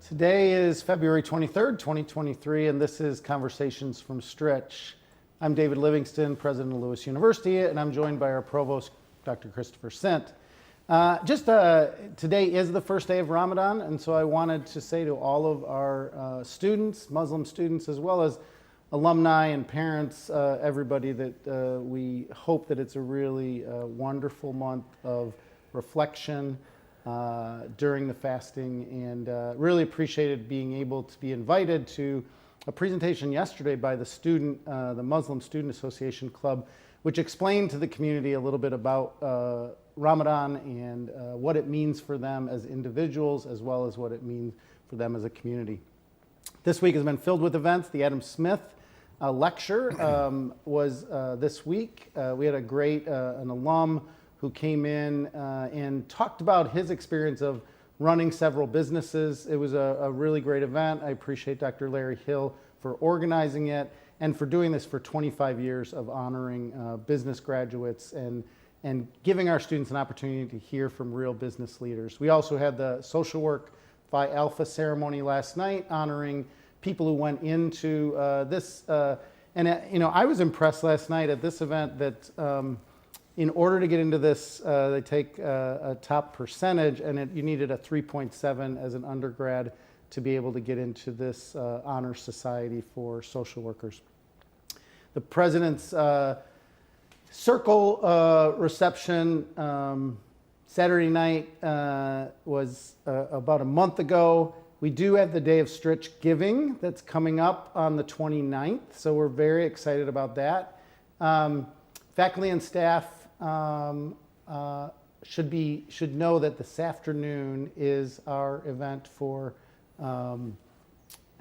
Today is February 23rd, 2023, and this is Conversations from Stritch. I'm David Livingston, president of Lewis University, and I'm joined by our provost, Dr. Christopher Sint. Today is the first day of Ramadan, and so I wanted to say to all of our students, Muslim students, as well as alumni and parents, everybody, that we hope that it's a really wonderful month of reflection during the fasting, and really appreciated being able to be invited to a presentation yesterday by the Muslim Student Association Club, which explained to the community a little bit about Ramadan and what it means for them as individuals, as well as what it means for them as a community. This week has been filled with events. The Adam Smith lecture was this week. We had an alum who came in and talked about his experience of running several businesses. It was a really great event. I appreciate Dr. Larry Hill for organizing it and for doing this for 25 years of honoring business graduates and giving our students an opportunity to hear from real business leaders. We also had the Social Work Phi Alpha ceremony last night, honoring people who went into this. I was impressed last night at this event that in order to get into this, they take a top percentage, and you needed a 3.7 as an undergrad to be able to get into this honor society for social workers. The president's circle reception Saturday night was about a month ago. We do have the Day of Stritch Giving that's coming up on the 29th, so we're very excited about that. Faculty and staff should know that this afternoon is our event for, I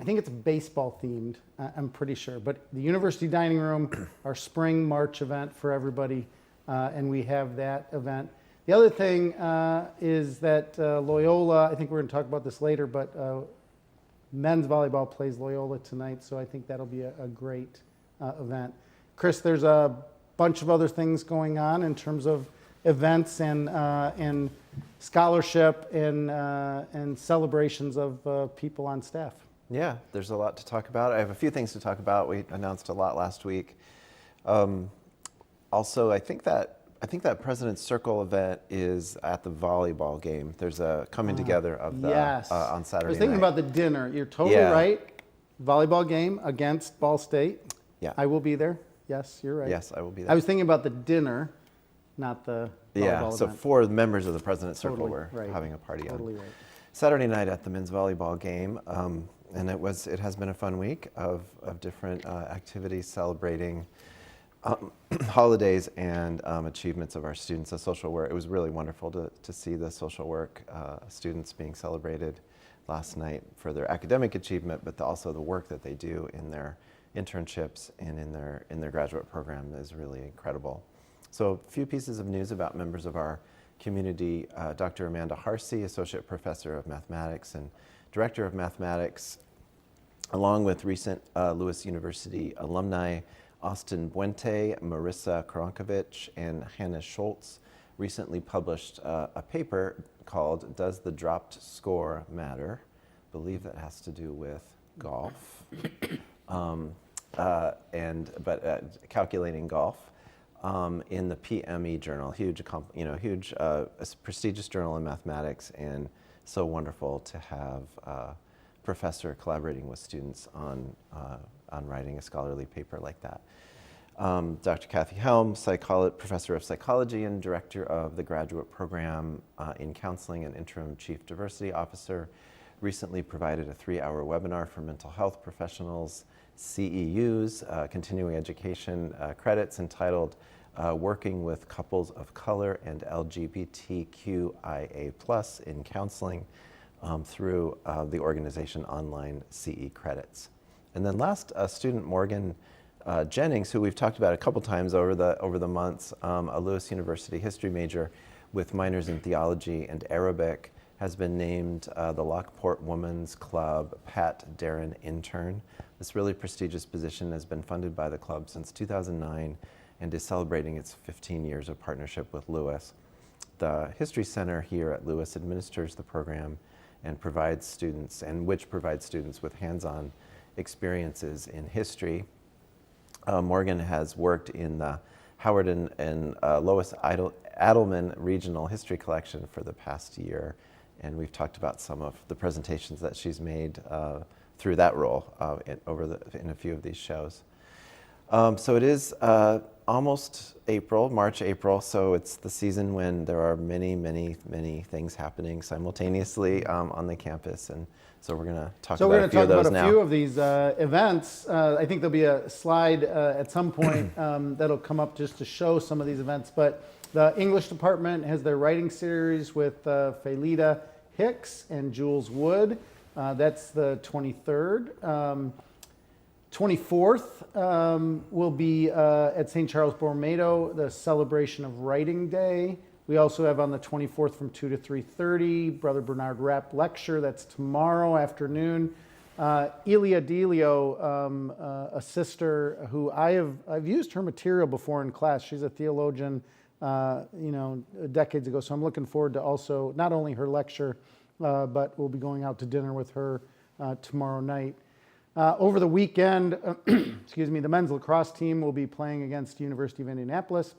think it's baseball themed, I'm pretty sure, but the University Dining Room, our spring March event for everybody, and we have that event. The other thing is that Loyola, I think we're going to talk about this later, but men's volleyball plays Loyola tonight, so I think that'll be a great event. Chris, there's a bunch of other things going on in terms of events and scholarship and celebrations of people on staff. Yeah, there's a lot to talk about. I have a few things to talk about. We announced a lot last week. Also, I think that President's Circle event is at the volleyball game. There's a coming together of the yes. On Saturday night. I was thinking about the dinner. You're totally right. Volleyball game against Ball State. Yeah. I will be there. Yes, you're right. Yes, I will be there. I was thinking about the dinner, not the volleyball so event. for the members of the President's Circle, Totally we're right. having a party Totally on right. Saturday night at the men's volleyball game. And it has been a fun week of different activities celebrating holidays and achievements of our students of social work. It was really wonderful to see the social work students being celebrated last night for their academic achievement, but also the work that they do in their internships and in their graduate program is really incredible. So a few pieces of news about members of our community. Dr. Amanda Harsey, Associate Professor of Mathematics and Director of Mathematics, along with recent Lewis University alumni Austin Buente, Marissa Karankovich, and Hannah Schultz, recently published a paper called Does the Dropped Score Matter? I believe that has to do with golf, calculating golf in the PME journal, huge prestigious journal in mathematics, and so wonderful to have a professor collaborating with students on writing a scholarly paper like that. Dr. Kathy Helm, Professor of Psychology and Director of the Graduate Program in Counseling and Interim Chief Diversity Officer, recently provided a 3-hour webinar for mental health professionals, CEUs, continuing education credits, entitled Working with Couples of Color and LGBTQIA+ in Counseling through the organization Online CE Credits. And then last, student Morgan Jennings, who we've talked about a couple times over the months, a Lewis University history major with minors in theology and Arabic, has been named the Lockport Women's Club Pat Darren Intern. This really prestigious position has been funded by the club since 2009 and is celebrating its 15 years of partnership with Lewis. The History Center here at Lewis administers the program, and provides students, and which provides students with hands-on experiences in history. Morgan has worked in the Howard and Lois Adelman Regional History Collection for the past year, and we've talked about some of the presentations that she's made through that role in a few of these shows. So it is almost April, March, April, so it's the season when there are many, many, many things happening simultaneously on the campus, and so we're going to talk about a few of those now. So we're going to talk about a few of these events. I think there'll be a slide at some point that'll come up just to show some of these events, but the English department has their writing series with Felida Hicks and Jules Wood. That's the 23rd. 24th will be at St. Charles Borromeo, the celebration of Writing Day. We also have on the 24th from 2 to 3:30, Brother Bernard Rapp lecture. That's tomorrow afternoon. Elia Delio, a sister who I've used her material before in class. She's a theologian, decades ago. So I'm looking forward to also not only her lecture, but we'll be going out to dinner with her tomorrow night. Over the weekend, the men's lacrosse team will be playing against University of Indianapolis,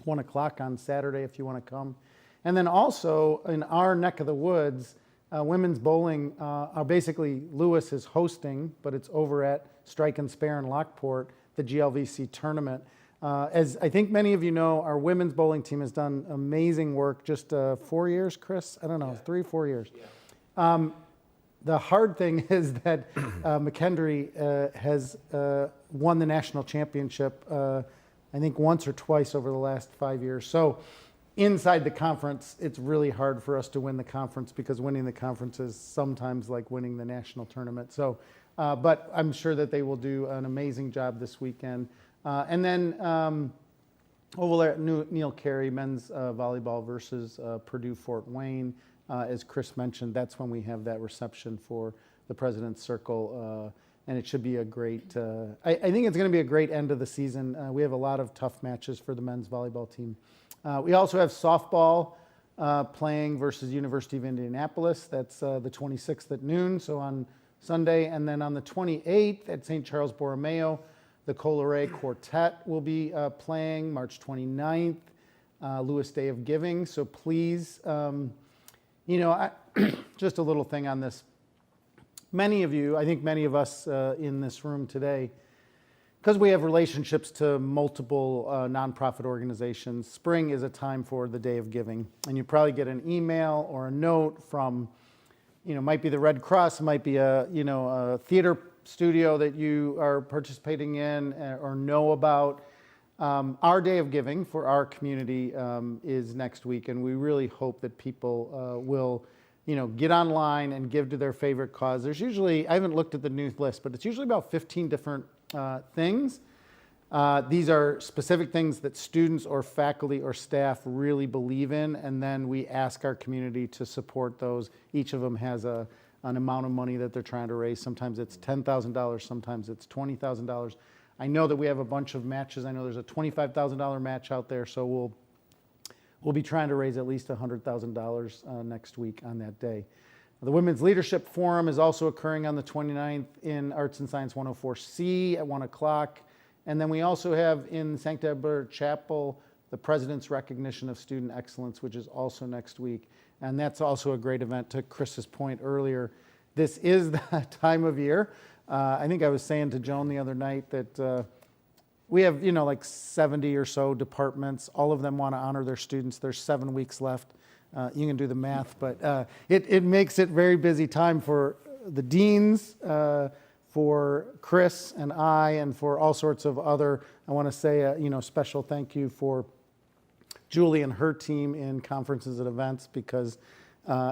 1 o'clock on Saturday if you want to come. And then also in our neck of the woods, women's bowling are basically, Lewis is hosting, but it's over at Strike and Spare in Lockport, the GLVC tournament. As I think many of you know, our women's bowling team has done amazing work. Just 4 years, Chris? I don't know, 3, 4 years. Yeah. The hard thing is that McKendree has won the national championship, I think once or twice over the last 5 years. So inside the conference, it's really hard for us to win the conference because winning the conference is sometimes like winning the national tournament. So, but I'm sure that they will do an amazing job this weekend. And then over there at Neil Carey, men's volleyball versus Purdue Fort Wayne. As Chris mentioned, that's when we have that reception for the President's Circle, and it should be a great, I think it's going to be a great end of the season. We have a lot of tough matches for the men's volleyball team. We also have softball playing versus University of Indianapolis. That's the 26th at noon, so on Sunday. And then on the 28th at St. Charles Borromeo, the Coloré Quartet will be playing March 29th, Lewis Day of Giving. So please, just a little thing on this. Many of you, I think many of us in this room today, because we have relationships to multiple nonprofit organizations, spring is a time for the Day of Giving. And you probably get an email or a note from, might be the Red Cross, might be a theater studio that you are participating in or know about. Our Day of Giving for our community is next week, and we really hope that people will, get online and give to their favorite cause. There's usually, I haven't looked at the new list, but it's usually about 15 different things. These are specific things that students or faculty or staff really believe in, and then we ask our community to support those. Each of them has an amount of money that they're trying to raise. Sometimes it's $10,000, sometimes it's $20,000. I know that we have a bunch of matches. I know there's a $25,000 match out there, so we'll be trying to raise at least $100,000 next week on that day. The Women's Leadership Forum is also occurring on the 29th in Arts and Science 104C at 1 o'clock. And then we also have in Sancta Albert Chapel the President's Recognition of Student Excellence, which is also next week. And that's also a great event. To Chris's point earlier, this is that time of year. I think I was saying to Joan the other night that we have, like 70 or so departments. All of them want to honor their students. There's 7 weeks left. You can do the math, but it makes it very busy time for the deans, for Chris and I, and for all sorts of other. I want to say, special thank you for Julie and her team in conferences and events, because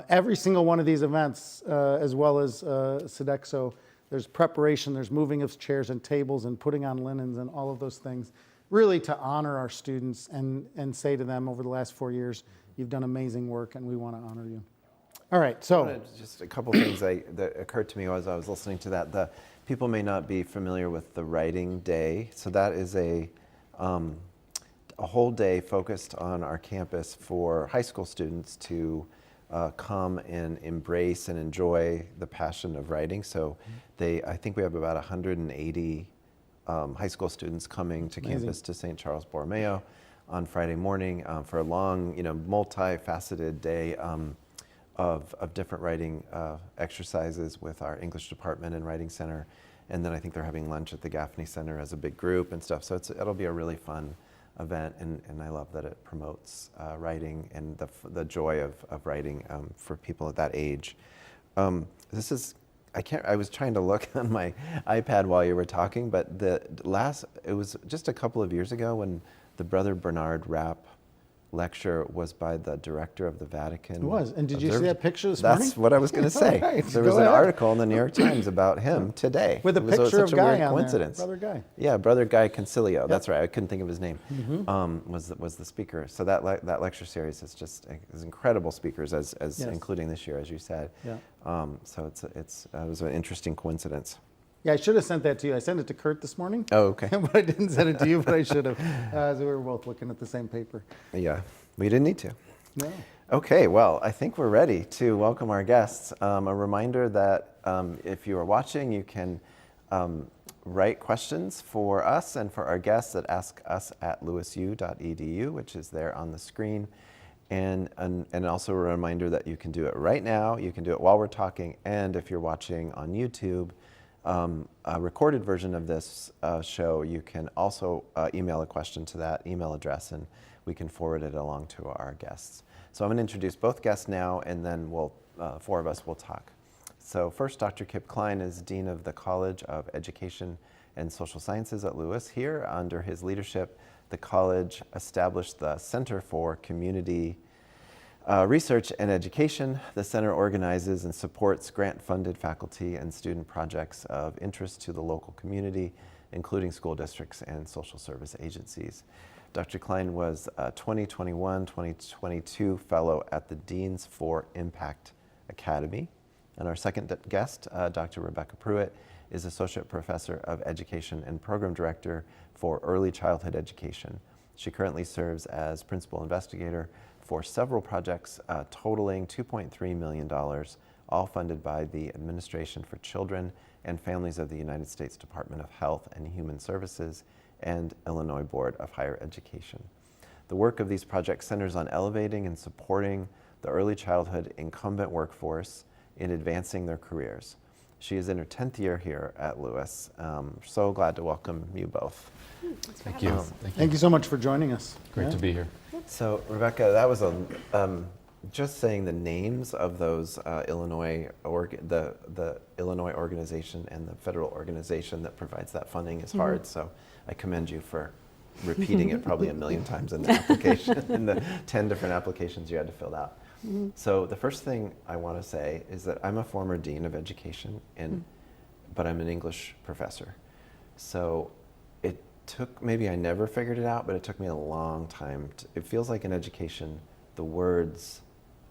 every single one of these events, as well as Sodexo, there's preparation, there's moving of chairs and tables and putting on linens and all of those things, really to honor our students and say to them over the last 4 years, you've done amazing work and we want to honor you. All right, so. Just a couple things that occurred to me as I was listening to that. The people may not be familiar with the Writing Day. So that is a whole day focused on our campus for high school students to come and embrace and enjoy the passion of writing. So I think we have about 180 high school students coming to campus to St. Charles Borromeo on Friday morning for a long, multifaceted day of different writing exercises with our English department and writing center. And then I think they're having lunch at the Gaffney Center as a big group and stuff. So it'll be a really fun event, and I love that it promotes writing and the joy of writing for people at that age. I was trying to look on my iPad while you were talking, but it was just a couple of years ago when the Brother Bernard Rapp lecture was by the director of the Vatican. It was. And did you see that picture this morning? That's what I was going to say. Right, there was an article in the New York Times about him today. With a picture such of a Guy weird on coincidence. there. Brother Guy. Yeah, Brother Guy Concilio. That's right. I couldn't think of his name. Was the speaker. So that lecture series is incredible speakers, as including this year, as you said. Yeah. So it was an interesting coincidence. Yeah, I should have sent that to you. I sent it to Kurt this morning. Oh, okay. But I didn't send it to you, but I should have. So we were both looking at the same paper. Yeah, we didn't need to. No. Okay, well, I think we're ready to welcome our guests. A reminder that if you are watching, you can write questions for us and for our guests at askus@lewisu.edu, which is there on the screen. And also a reminder that you can do it right now, you can do it while we're talking, and if you're watching on YouTube, a recorded version of this show, you can also email a question to that email address, and we can forward it along to our guests. So I'm going to introduce both guests now, and then four of us will talk. So first, Dr. Kip Klein is Dean of the College of Education and Social Sciences at Lewis. Here, under his leadership, the college established the Center for Community Research and Education. The center organizes and supports grant-funded faculty and student projects of interest to the local community, including school districts and social service agencies. Dr. Klein was a 2021-2022 fellow at the Deans for Impact Academy. And our second guest, Dr. Rebecca Pruitt, is Associate Professor of Education and Program Director for Early Childhood Education. She currently serves as Principal Investigator for several projects totaling $2.3 million, all funded by the Administration for Children and Families of the United States Department of Health and Human Services and Illinois Board of Higher Education. The work of these projects centers on elevating and supporting the early childhood incumbent workforce in advancing their careers. She is in her 10th year here at Lewis. So glad to welcome you both. Thank you. Thank you so much for joining us. Great to be here. So Rebecca, that was just saying the names of those the Illinois organization and the federal organization that provides that funding is hard. So I commend you for repeating it probably a million times in the application, in the 10 different applications you had to fill out. So the first thing I want to say is that I'm a former dean of education, but I'm an English professor. So it took, maybe I never figured it out, but it took me a long time. It feels like in education, the words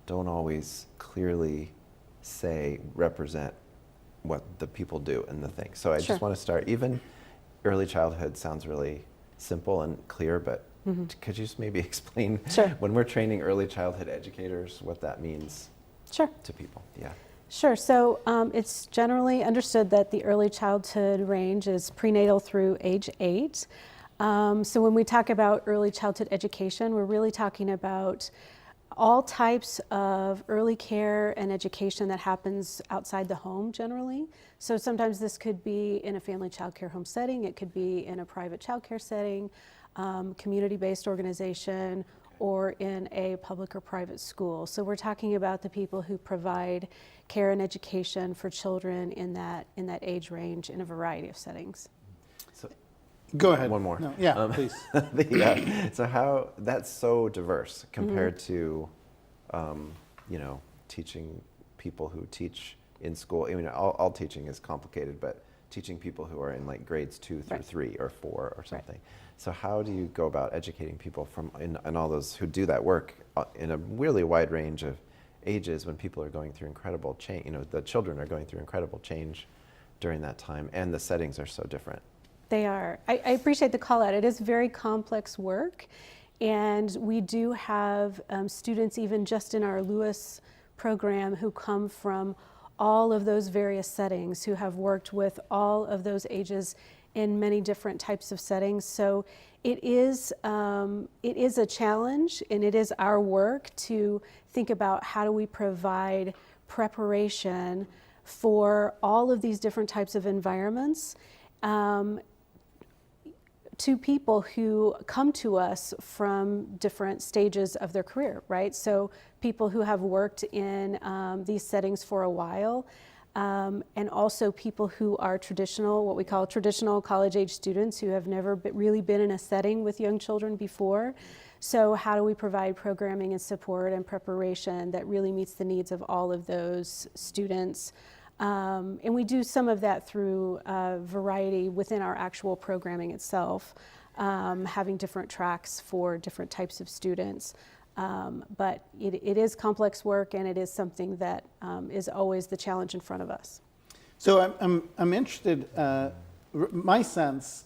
don't always clearly represent what the people do and the thing. So I just want to start, even early childhood sounds really simple and clear, but could you just maybe explain when we're training early childhood educators what that means to people? Yeah. Sure. So it's generally understood that the early childhood range is prenatal through age 8. So when we talk about early childhood education, we're really talking about all types of early care and education that happens outside the home generally. So sometimes this could be in a family child care home setting, it could be in a private child care setting, community-based organization, or in a public or private school. So we're talking about the people who provide care and education for children in that age range in a variety of settings. So go ahead. One more. No, yeah, please. So how that's so diverse compared to, teaching people who teach in school. I mean, all teaching is complicated, but teaching people who are in like grades 2 through 3 or 4 or something. Right. So how do you go about educating people and all those who do that work in a really wide range of ages when people are going through incredible change? The children are going through incredible change during that time, and the settings are so different. They are. I appreciate the call out. It is very complex work, and we do have students even just in our Lewis program who come from all of those various settings, who have worked with all of those ages in many different types of settings. So it is a challenge, and it is our work to think about how do we provide preparation for all of these different types of environments to people who come to us from different stages of their career, right? So people who have worked in these settings for a while, and also people who are traditional, what we call traditional college-age students who have never really been in a setting with young children before. So how do we provide programming and support and preparation that really meets the needs of all of those students? And we do some of that through a variety within our actual programming itself, having different tracks for different types of students. But it is complex work, and it is something that is always the challenge in front of us. So I'm interested, my sense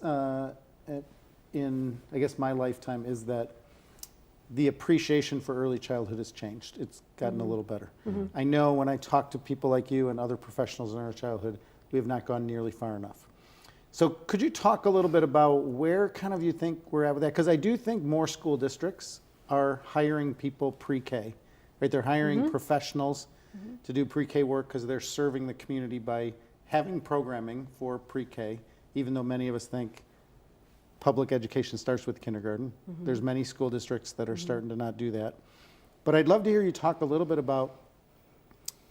in, I guess, my lifetime is that the appreciation for early childhood has changed. It's gotten a little better. I know when I talk to people like you and other professionals in early childhood, we have not gone nearly far enough. So could you talk a little bit about where kind of you think we're at with that? Because I do think more school districts are hiring people pre-K, right? They're hiring professionals to do pre-K work because they're serving the community by having programming for pre-K, even though many of us think public education starts with kindergarten. There's many school districts that are starting to not do that. But I'd love to hear you talk a little bit about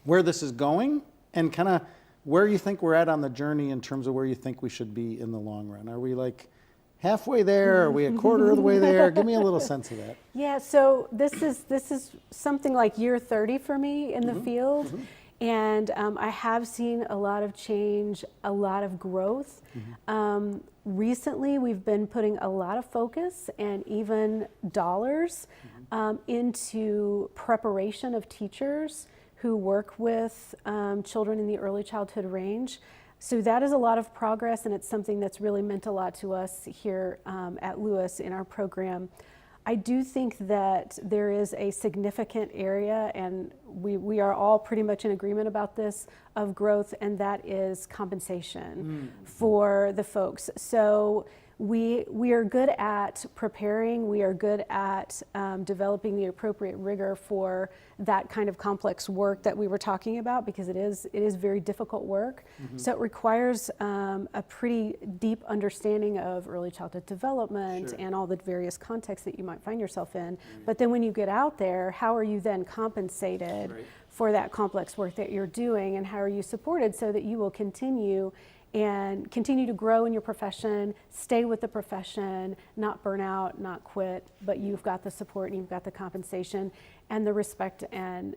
where this is going and kind of where you think we're at on the journey in terms of where you think we should be in the long run. Are we like halfway there? Are we a quarter of the way there? Give me a little sense of that. Yeah, so this is something like year 30 for me in the field. And I have seen a lot of change, a lot of growth. Recently, we've been putting a lot of focus and even dollars into preparation of teachers who work with children in the early childhood range. So that is a lot of progress, and it's something that's really meant a lot to us here at Lewis in our program. I do think that there is a significant area, and we are all pretty much in agreement about this, of growth, and that is compensation for the folks. So we are good at preparing, we are good at developing the appropriate rigor for that kind of complex work that we were talking about, because it is very difficult work. So it requires a pretty deep understanding of early childhood development and all the various contexts that you might find yourself in. But then when you get out there, how are you then compensated for that complex work that you're doing, and how are you supported so that you will continue to grow in your profession, stay with the profession, not burn out, not quit, but you've got the support and you've got the compensation and the respect and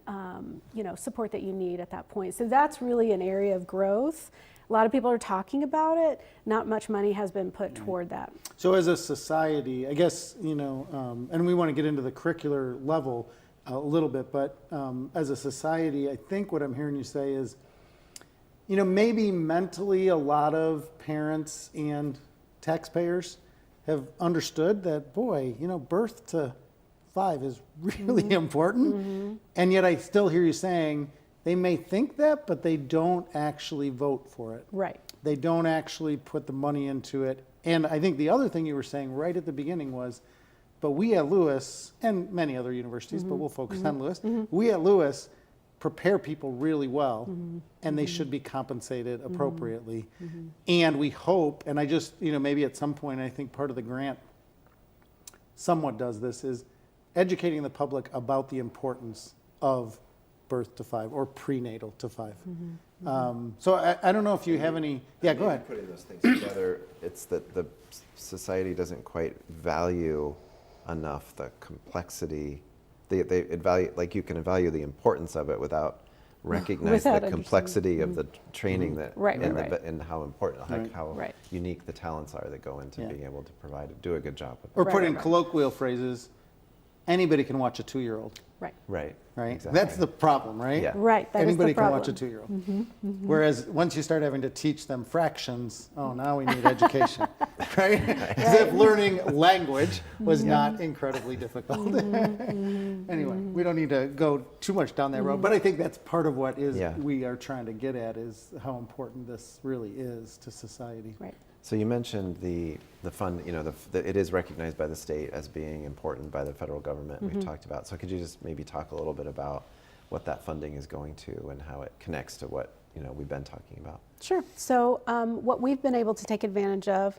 support that you need at that point. So that's really an area of growth. A lot of people are talking about it. Not much money has been put toward that. So as a society, I guess, and we want to get into the curricular level a little bit, but as a society, I think what I'm hearing you say is, maybe mentally a lot of parents and taxpayers have understood that, boy, birth to 5 is really important. And yet I still hear you saying they may think that, but they don't actually vote for it. Right. They don't actually put the money into it. And I think the other thing you were saying right at the beginning was, but we at Lewis, and many other universities, but we'll focus on Lewis, we at Lewis prepare people really well, and they should be compensated appropriately. And we hope, and I just, maybe at some point, I think part of the grant somewhat does this, is educating the public about the importance of birth to 5 or prenatal to 5. So I don't know if you have any, go ahead. Putting those things together, it's that the society doesn't quite value enough the complexity. It value, like you can value the importance of it without recognizing the complexity of the training that and how important, how unique the talents are that go into being able to do a good job with it. Or put in colloquial phrases, anybody can watch a 2-year-old. Right. Right. right? Exactly. That's the problem, right? Yeah. Right. That is Anybody the can problem. watch a 2-year-old. Whereas once you start having to teach them fractions, oh, now we need education, right? As if learning language was not incredibly difficult. Anyway, we don't need to go too much down that road, but I think that's part of what is we are trying to get at is how important this really is to society. Right. So you mentioned the fund, you know, it is recognized by the state as being important by the federal government. We've talked about. So could you just maybe talk a little bit about what that funding is going to and how it connects to what, you know, we've been talking about? Sure. So what we've been able to take advantage of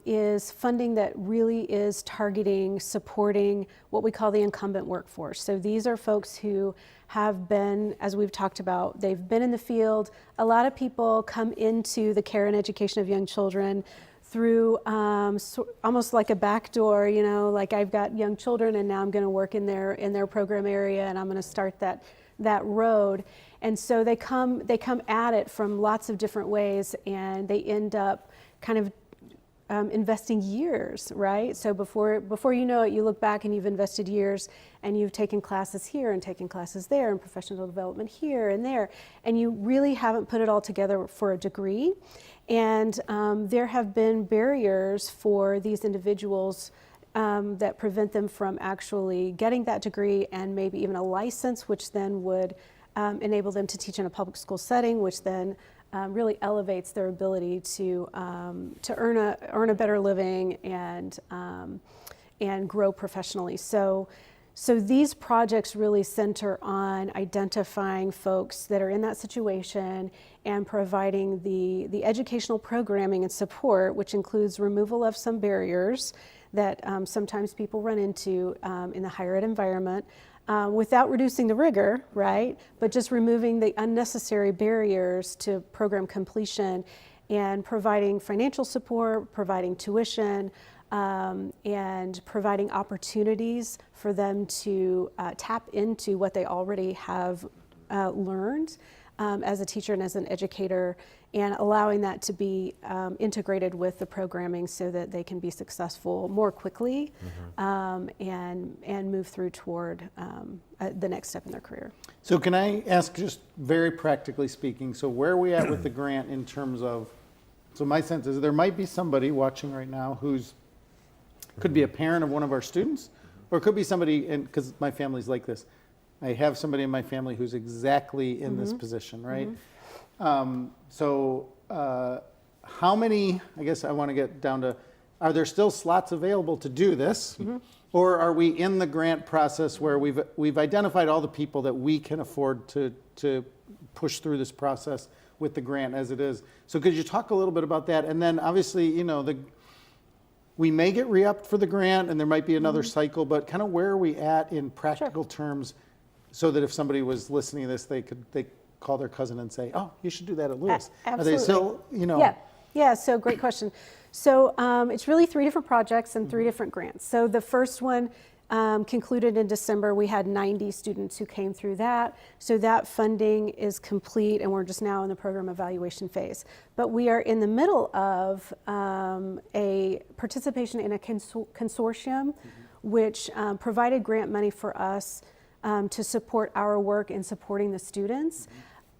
is funding that really is targeting, supporting what we call the incumbent workforce. So these are folks who have been, as we've talked about, they've been in the field. A lot of people come into the care and education of young children through almost like a back door, you know, like I've got young children and now I'm going to work in their program area and I'm going to start that road. And so they come at it from lots of different ways and they end up kind of investing years, right? So before you know it, you look back and you've invested years and you've taken classes here and taken classes there and professional development here and there, and you really haven't put it all together for a degree. And there have been barriers for these individuals that prevent them from actually getting that degree and maybe even a license, which then would enable them to teach in a public school setting, which then really elevates their ability to earn a better living and grow professionally. So these projects really center on identifying folks that are in that situation and providing the educational programming and support, which includes removal of some barriers that sometimes people run into in the higher ed environment. Without reducing the rigor, right? But just removing the unnecessary barriers to program completion and providing financial support, providing tuition, and providing opportunities for them to tap into what they already have learned as a teacher and as an educator, and allowing that to be integrated with the programming so that they can be successful more quickly and move through toward the next step in their career. So can I ask, just very practically speaking, so where are we at with the grant in terms of, so my sense is there might be somebody watching right now who's, could be a parent of one of our students, or it could be somebody, and because my family's like this, I have somebody in my family who's exactly in this position, right? How many, I guess I want to get down to, are there still slots available to do this? Or are we in the grant process where we've identified all the people that we can afford to push through this process with the grant as it is? So could you talk a little bit about that? And then obviously, you know, we may get re-upped for the grant and there might be another cycle, but kind of where are we at in practical terms so that if somebody was listening to this, they call their cousin and say, oh, you should do that at Lewis. Absolutely. Are they still, you know? Yeah, so great question. So it's really 3 different projects and 3 different grants. So the first one concluded in December. We had 90 students who came through that. So that funding is complete and we're just now in the program evaluation phase. But we are in the middle of a participation in a consortium which provided grant money for us to support our work in supporting the students.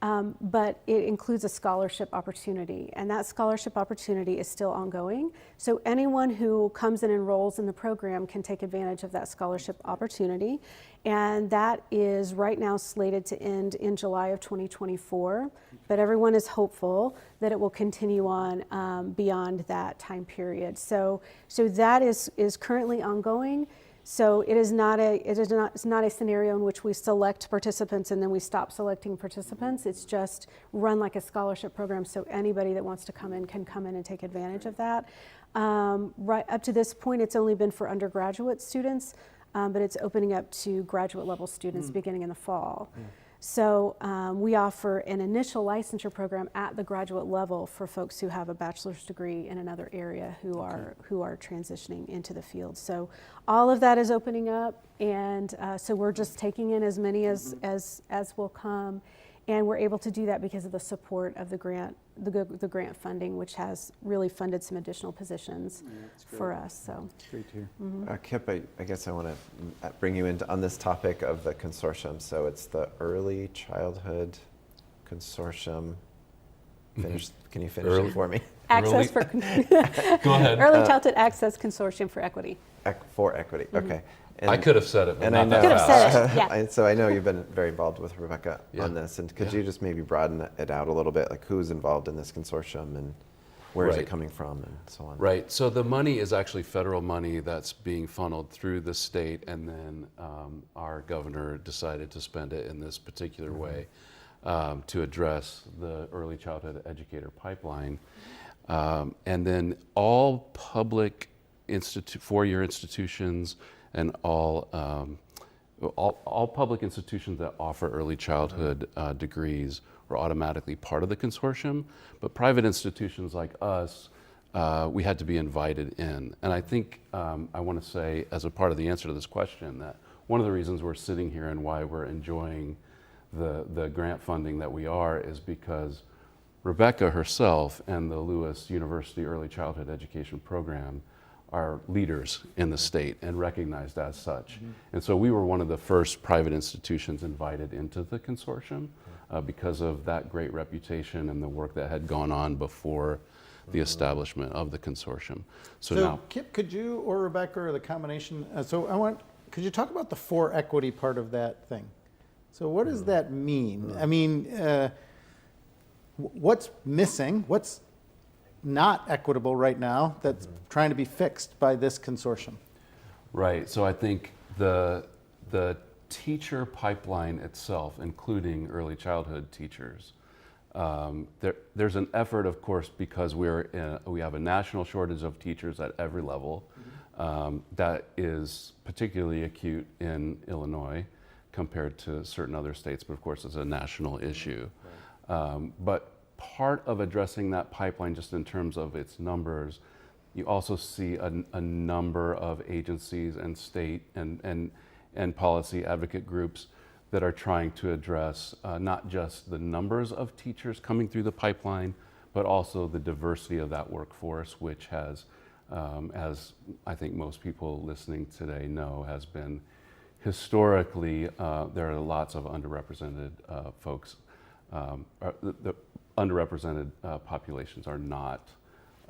But it includes a scholarship opportunity, and that scholarship opportunity is still ongoing. So anyone who comes and enrolls in the program can take advantage of that scholarship opportunity, and that is right now slated to end in July of 2024. But everyone is hopeful that it will continue on beyond that time period. So that is currently ongoing. So it's not a scenario in which we select participants and then we stop selecting participants. It's just run like a scholarship program, so anybody that wants to come in can come in and take advantage of that. Right up to this point, it's only been for undergraduate students, but it's opening up to graduate level students beginning in the fall. So we offer an initial licensure program at the graduate level for folks who have a bachelor's degree in another area who are transitioning into the field. So all of that is opening up, and so we're just taking in as many as will come. And we're able to do that because of the support of the grant funding, which has really funded some additional positions for us. So, It's great to hear. Kip, I guess I want to bring you into on this topic of the consortium. So it's the Early Childhood Consortium. Can you finish it for me? Access for Go ahead. Early Childhood Access Consortium for Equity. For equity, okay. I could have said it, but And not I know, that Could have fast. said it, yeah. So I know you've been very involved with Rebecca Yeah. on this, and could Yeah. you just maybe broaden it out a little bit, like who's involved in this consortium and where is it Right. coming from and so on? Right. So the money is actually federal money that's being funneled through the state, and then our governor decided to spend it in this particular way to address the early childhood educator pipeline. And then all public four-year institutions and all public institutions that offer early childhood degrees are automatically part of the consortium, but private institutions like us, we had to be invited in. And I think I want to say, as a part of the answer to this question, that one of the reasons we're sitting here and why we're enjoying the grant funding that we are is because Rebecca herself and the Lewis University Early Childhood Education Program are leaders in the state and recognized as such. And so we were one of the first private institutions invited into the consortium because of that great reputation and the work that had gone on before the establishment of the consortium. So now, Kip, could you or Rebecca or the combination? Could you talk about the for equity part of that thing? So what does that mean? I mean, what's missing? What's not equitable right now that's trying to be fixed by this consortium? right, so I think the teacher pipeline itself, including early childhood teachers, there's an effort, of course, because we have a national shortage of teachers at every level. That is particularly acute in Illinois compared to certain other states, but of course it's a national issue. But part of addressing that pipeline, just in terms of its numbers, you also see a number of agencies and state and policy advocate groups that are trying to address not just the numbers of teachers coming through the pipeline, but also the diversity of that workforce, which has, as I think most people listening today know, has been historically, there are lots of underrepresented folks. The underrepresented populations are not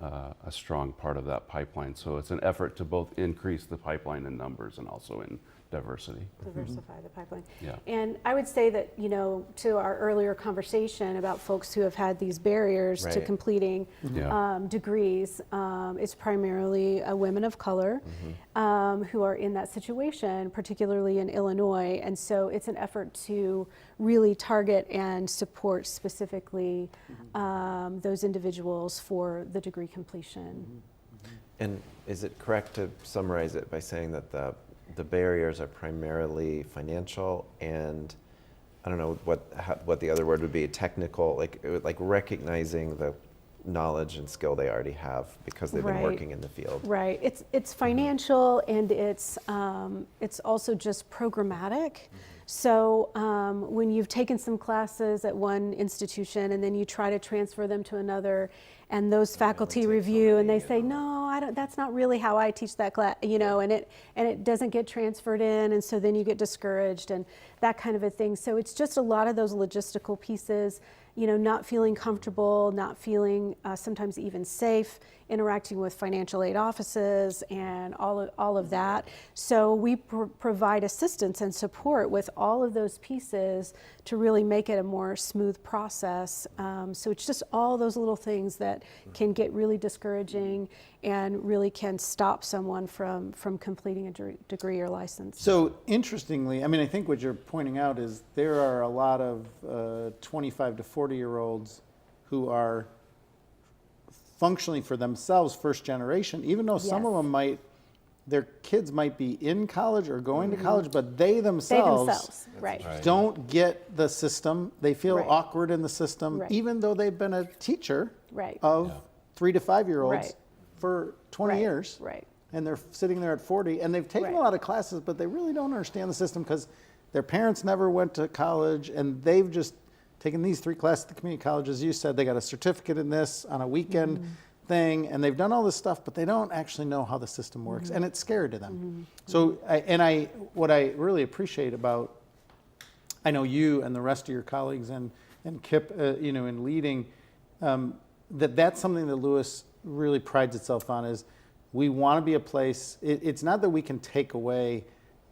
a strong part of that pipeline. So it's an effort to both increase the pipeline in numbers and also in diversity. Diversify the pipeline. Yeah. And I would say that, to our earlier conversation about folks who have had these barriers to Right. completing Yeah. degrees, it's primarily women of color who are in that situation, particularly in Illinois. And so it's an effort to really target and support specifically those individuals for the degree completion. And is it correct to summarize it by saying that the barriers are primarily financial and, I don't know what the other word would be, technical, like recognizing the knowledge and skill they already have because they've been Right. working in the field? Right. It's financial, and it's also just programmatic. So when you've taken some classes at one institution and then you try to transfer them to another, and those faculty review and they say, no, I don't. That's not really how I teach that class, and it doesn't get transferred in, and so then you get discouraged and that kind of a thing. So it's just a lot of those logistical pieces. Not feeling comfortable, not feeling sometimes even safe interacting with financial aid offices and all of that. So we provide assistance and support with all of those pieces to really make it a more smooth process. So it's just all those little things that can get really discouraging and really can stop someone from completing a degree or license. So interestingly, I think what you're pointing out is there are a lot of 25 to 40-year-olds who are functionally for themselves first generation, even though some of Yes. them their kids might be in college or going to college, but they themselves Right. Right. don't get the system. They feel Right. awkward in the system, Right. even though they've been a teacher Right. of Yeah. 3 to 5-year-olds Right. for 20 Right. years. Right. And they're sitting there at 40, and they've taken Right. a lot of classes, but they really don't understand the system because their parents never went to college, and they've just taken these 3 classes at the community college, as you said, they got a certificate in this on a weekend thing, and they've done all this stuff, but they don't actually know how the system works, and it's scary to them. So, what I really appreciate about, I know you and the rest of your colleagues and Kip, in leading, that's something that Lewis really prides itself on, is we want to be a place, it's not that we can take away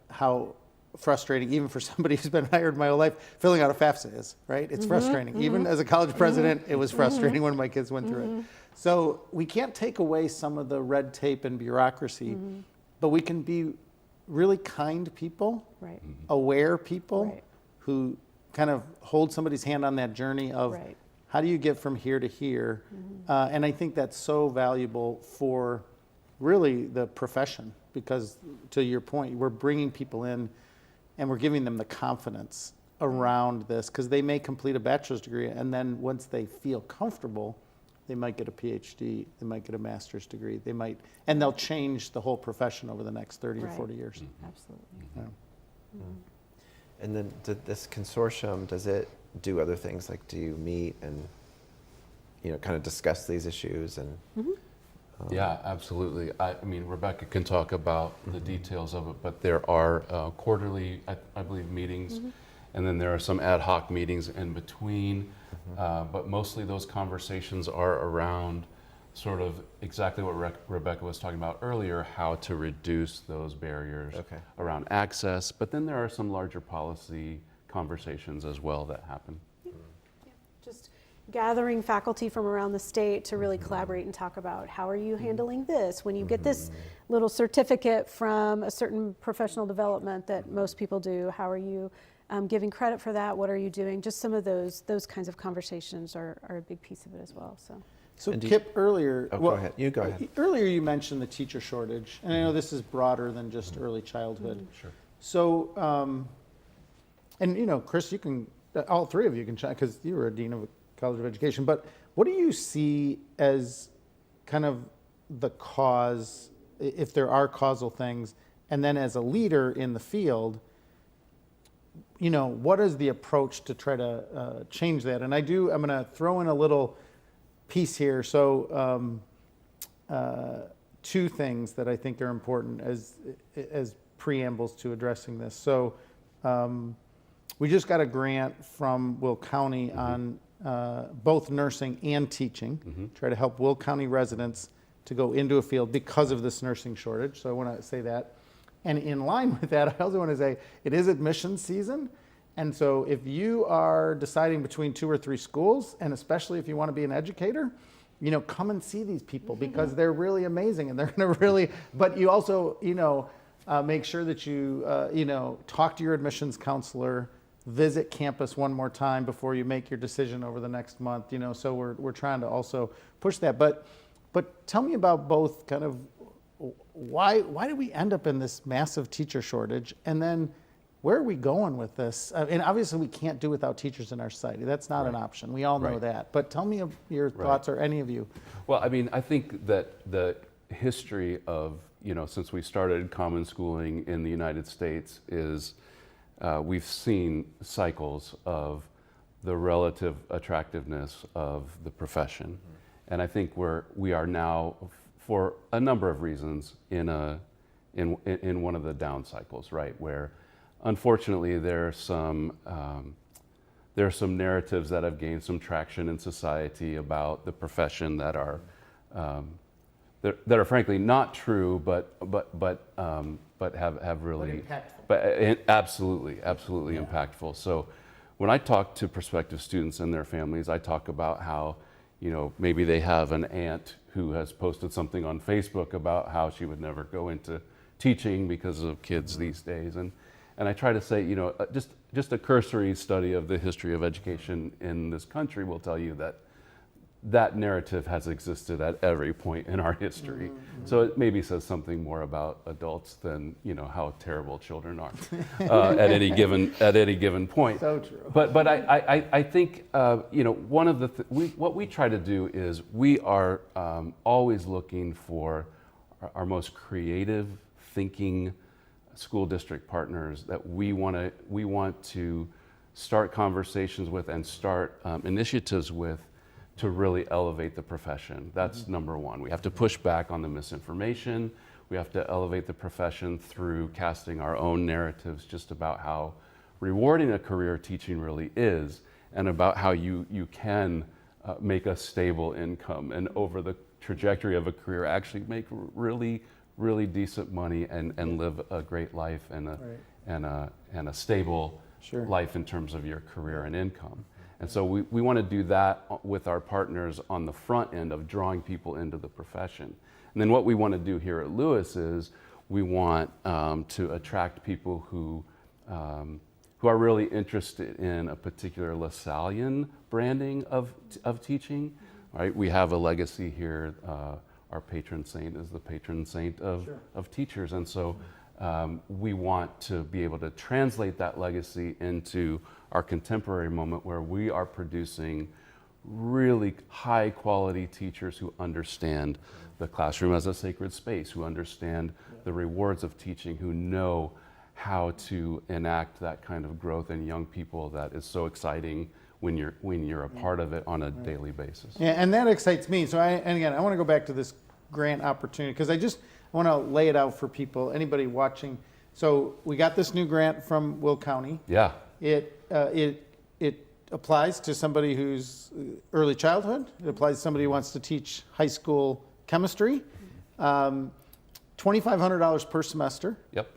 how frustrating, even for somebody who's been hired my whole life, filling out a FAFSA is, right? It's frustrating. Even as a college president, it was frustrating when my kids went through it. So we can't take away some of the red tape and bureaucracy, but we can be really kind people, Right. aware people Right. who kind of hold somebody's hand on that journey of Right. how do you get from here to here? And I think that's so valuable for really the profession, because to your point, we're bringing people in and we're giving them the confidence around this, because they may complete a bachelor's degree, and then once they feel comfortable, they might get a PhD, they might get a master's degree, and they'll change the whole profession over the next 30 or Right. 40 years. Absolutely. Yeah. And then this consortium, does it do other things? Like, do you meet and, kind of discuss these issues? And Yeah, absolutely. I mean, Rebecca can talk about the details of it, but there are quarterly, I believe, meetings, and then there are some ad hoc meetings in between. But mostly those conversations are around sort of exactly what Rebecca was talking about earlier, how to reduce those barriers around access. But then there are some larger policy conversations as well that happen. Just gathering faculty from around the state to really collaborate and talk about how are you handling this when you get this little certificate from a certain professional development that most people do. How are you giving credit for that? What are you doing? Just some of those kinds of conversations are a big piece of it as well. So And Kip, earlier, go ahead. You go ahead. Earlier you mentioned the teacher shortage, and I know this is broader than just early childhood. Sure. So, and Chris, you can, all 3 of you can chat, because you were a dean of a college of education, but what do you see as kind of the cause, if there are causal things, and then as a leader in the field, what is the approach to try to change that? And I'm going to throw in a little piece here. So 2 things that I think are important as preambles to addressing this. So we just got a grant from Will County on both nursing and teaching, try to help Will County residents to go into a field because of this nursing shortage. So I want to say that. And in line with that, I also want to say it is admissions season. And so if you are deciding between 2 or 3 schools, and especially if you want to be an educator, come and see these people, because they're really amazing, and they're going to really, but you also, make sure that you, talk to your admissions counselor, visit campus one more time before you make your decision over the next month, so we're trying to also push that. But tell me about both kind of why did we end up in this massive teacher shortage, and then where are we going with this? And obviously we can't do without teachers in our society. That's not an option. We all know that. But tell me your thoughts, or any of you. Well, I mean, I think that the history of, since we started common schooling in the United States is we've seen cycles of the relative attractiveness of the profession. And I think we are now, for a number of reasons, in one of the down cycles, right? Where unfortunately there are some narratives that have gained some traction in society about the profession that are frankly not true, but have really, absolutely impactful. So when I talk to prospective students and their families, I talk about how, maybe they have an aunt who has posted something on Facebook about how she would never go into teaching because of kids these days. And I try to say, just a cursory study of the history of education in this country will tell you that narrative has existed at every point in our history. So it maybe says something more about adults than how terrible children are at any given point. So true. But I think one of the what we try to do is we are always looking for our most creative thinking school district partners that we want to start conversations with and start initiatives with to really elevate the profession. That's number one. We have to push back on the misinformation. We have to elevate the profession through casting our own narratives just about how rewarding a career teaching really is, and about how you can make a stable income and over the trajectory of a career actually make really, really decent money and live a great life and a stable life in terms of your career and income. And so we want to do that with our partners on the front end of drawing people into the profession. And then what we want to do here at Lewis is we want to attract people who are really interested in a particular LaSallian branding of teaching. Right? We have a legacy here. Our patron saint is the patron saint of teachers. And so we want to be able to translate that legacy into our contemporary moment where we are producing really high quality teachers who understand the classroom as a sacred space, who understand the rewards of teaching, who know how to enact that kind of growth in young people that is so exciting when you're a part of it on a daily basis. Yeah, and that excites me. So I want to go back to this grant opportunity because I want to lay it out for people, anybody watching. So we got this new grant from Will County. Yeah. It applies to somebody who's early childhood. It applies to somebody who wants to teach high school chemistry. $2,500 per semester. Yep.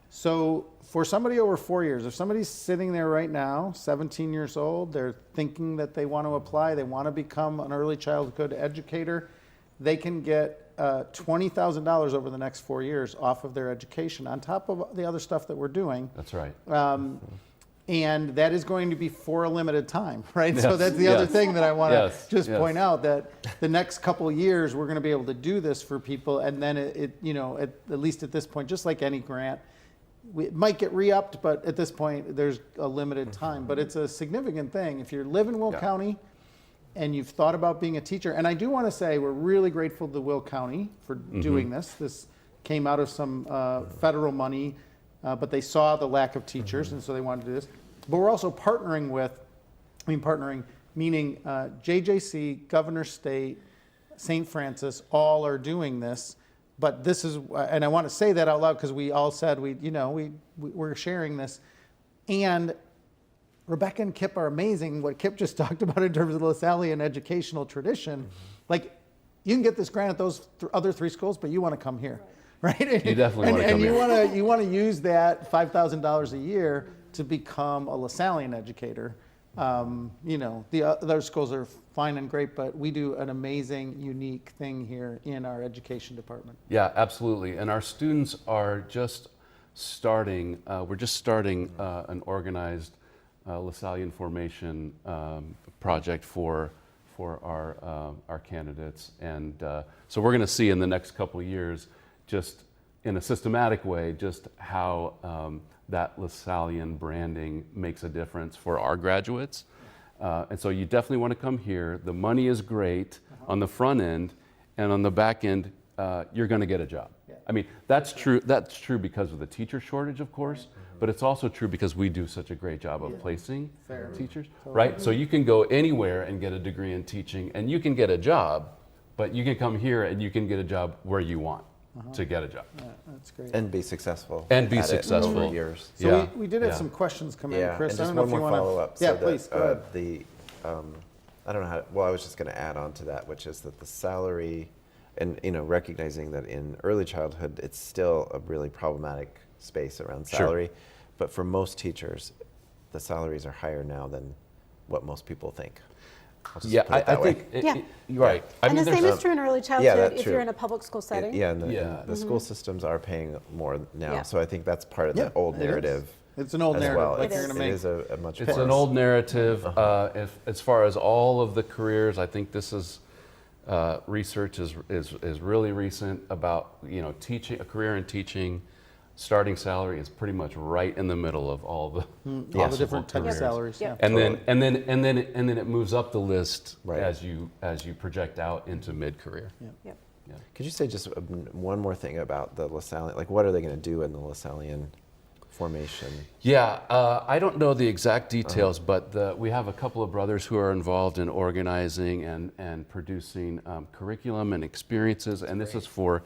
So for somebody over 4 years, if somebody's sitting there right now, 17 years old, they're thinking that they want to apply, they want to become an early childhood educator, they can get $20,000 over the next 4 years off of their education on top of the other stuff that we're doing. That's right. And that is going to be for a limited time, right? Yes, So that's the other thing that I want to yes. point out, that the next couple of years we're going to be able to do this for people, and then at least at this point, just like any grant, it might get re-upped, but at this point there's a limited time. But it's a significant thing. If you live in Will County and you've thought about being a teacher, and I do want to say we're really grateful to Will County for doing this. This came out of some federal money. But they saw the lack of teachers, and so they wanted to do this. But we're also partnering meaning JJC, Governor State, St. Francis, all are doing this. But this is, and I want to say that out loud because we all said we're sharing this. And Rebecca and Kip are amazing. What Kip just talked about in terms of the LaSallian educational tradition, like you can get this grant at those other three schools, but you want to come here. Right? You definitely want to come here. And you want to use that $5,000 a year to become a LaSallian educator. The other schools are fine and great, but we do an amazing, unique thing here in our education department. Yeah, absolutely. And our students are just starting, we're just starting an organized LaSalle Formation project for our candidates. And so we're going to see in the next couple of years, just in a systematic way, just how that LaSallian branding makes a difference for our graduates. And so you definitely want to come here. The money is great on the front end, and on the back end, you're going to get a job. I mean, that's true because of the teacher shortage, of course, but it's also true because we do such a great job of placing teachers, right? So you can go anywhere and get a degree in teaching, and you can get a job, but you can come here and you can get a job where you want to get a job. Yeah, that's great. And be successful. And be at it successful. over years. So we did have some questions come in, Chris. And I just don't know one if you more want to follow-up. Yeah, So please, go ahead. I don't know how, well, I was just going to add on to that, which is that the salary, and recognizing that in early childhood, it's still a really problematic space around salary. Sure. But for most teachers, the salaries are higher now than what most people think. Yeah, I think you're right. And the same is true in early childhood if you're in a public school setting. And the school systems are paying more now. Yeah. So I think that's part of the old narrative. It's an old narrative. Well. Like you're gonna make. It is a much. It's an old narrative. As far as all of the careers, I think this is research is really recent about teaching, a career in teaching. Starting salary is pretty much right in the middle of all the different types of salaries. Yep. Yeah. And then it moves up the list Right. as you project out into mid-career. Yep. Could you say just one more thing about the LaSallian? Like, what are they going to do in the LaSallian Formation? Yeah, I don't know the exact details, but we have a couple of brothers who are involved in organizing and producing curriculum and experiences, and this is for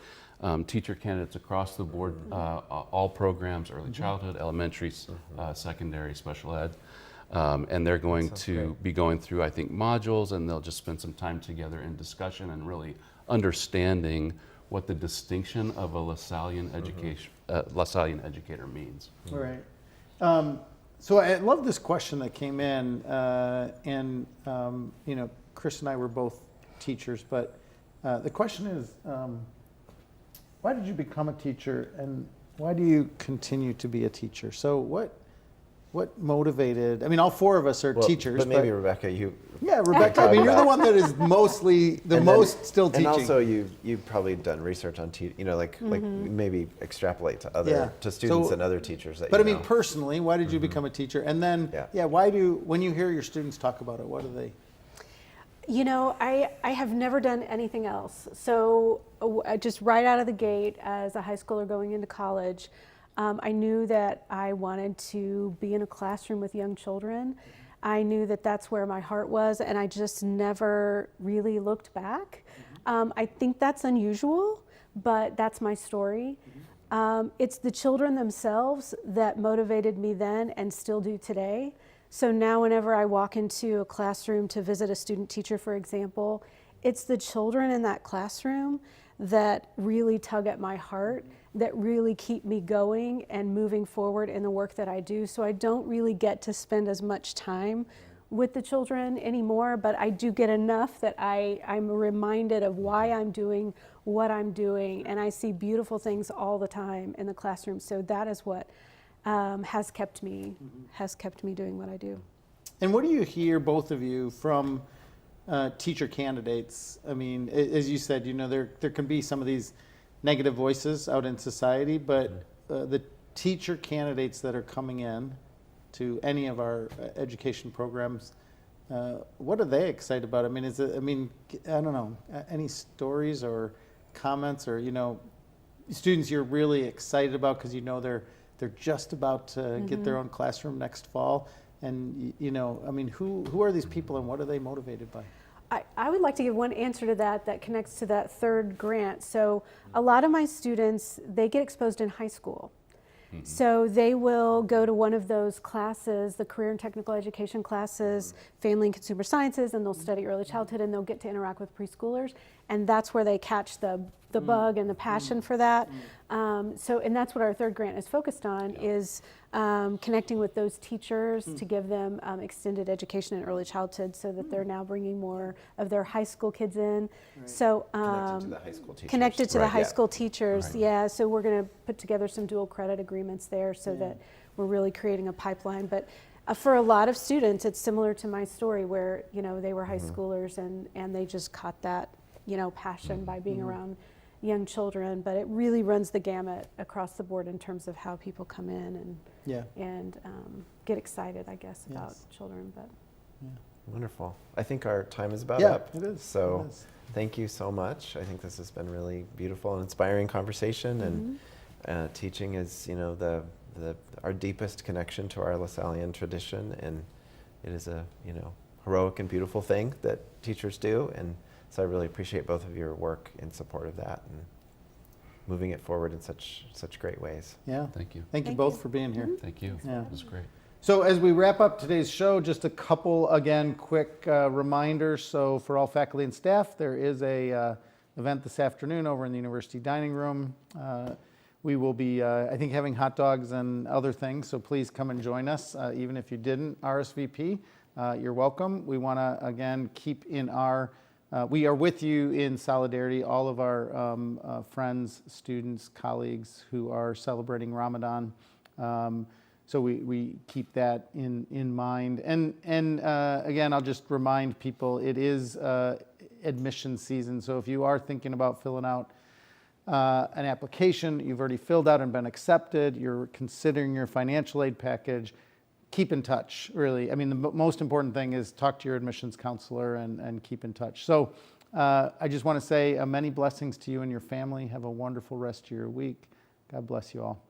teacher candidates across the board, all programs, early childhood, elementary, secondary, special ed. And they're going to be going through, I think, modules, and they'll just spend some time together in discussion and really understanding what the distinction of a LaSallian educator means. All right. So I love this question that came in, and Chris and I were both teachers, but the question is, why did you become a teacher, and why do you continue to be a teacher? So what motivated? I mean, all four of us are teachers, but maybe Rebecca, you. Yeah, Rebecca. I mean, you're the one that is mostly still teaching. And also, you've probably done research on like maybe extrapolate to students and other teachers that. But I mean, personally, why did you become a teacher? And then, why when you hear your students talk about it, what do they? You know, I have never done anything else. So just right out of the gate as a high schooler going into college, I knew that I wanted to be in a classroom with young children. I knew that that's where my heart was, and I just never really looked back. I think that's unusual, but that's my story. It's the children themselves that motivated me then and still do today. So now whenever I walk into a classroom to visit a student teacher, for example, it's the children in that classroom that really tug at my heart, that really keep me going and moving forward in the work that I do. So I don't really get to spend as much time with the children anymore, but I do get enough that I'm reminded of why I'm doing what I'm doing, and I see beautiful things all the time in the classroom. So that is what has kept me doing what I do. And what do you hear, both of you, from teacher candidates? I mean, as you said, there can be some of these negative voices out in society, but the teacher candidates that are coming in to any of our education programs, what are they excited about? I mean, I don't know, any stories or comments or, students you're really excited about because they're just about to get their own classroom next fall. And, who are these people and what are they motivated by? I would like to give one answer to that connects to that third grant. So a lot of my students, they get exposed in high school. So they will go to one of those classes, the career and technical education classes, family and consumer sciences, and they'll study early childhood, and they'll get to interact with preschoolers. And that's where they catch the bug and the passion for that. And that's what our third grant is focused on, is connecting with those teachers to give them extended education in early childhood, so that they're now bringing more of their high school kids in. Right. So connected to the high school teachers. Connected to the high school teachers, Right. yeah. So we're going to put together some dual credit agreements there, so that we're really creating a pipeline. But for a lot of students, it's similar to my story, where they were high schoolers and they just caught that passion by being around young children. But it really runs the gamut across the board in terms of how people come in and get excited, I guess, about children. But Wonderful. I think our time is about Yeah, up. it is. So It is. thank you so much. I think this has been really beautiful and inspiring conversation. And teaching is, our deepest connection to our LaSallian tradition, and it is a, heroic and beautiful thing that teachers do. And so I really appreciate both of your work in support of that and moving it forward in such great ways. Yeah. Thank you. Thank you Thank both you. for being here. Thank you. Yeah. It was great. So as we wrap up today's show, just a couple, again, quick reminders. So for all faculty and staff, there is a event this afternoon over in the university dining room. We will be, I think, having hot dogs and other things, so please come and join us. Even if you didn't RSVP, you're welcome. We want to, again, keep in we are with you in solidarity, all of our friends, students, colleagues who are celebrating Ramadan. So we keep that in mind. And again, I'll just remind people, it is admission season. So if you are thinking about filling out an application you've already filled out and been accepted, you're considering your financial aid package, keep in touch, really. I mean, the most important thing is talk to your admissions counselor and keep in touch. So I just want to say many blessings to you and your family. Have a wonderful rest of your week. God bless you all.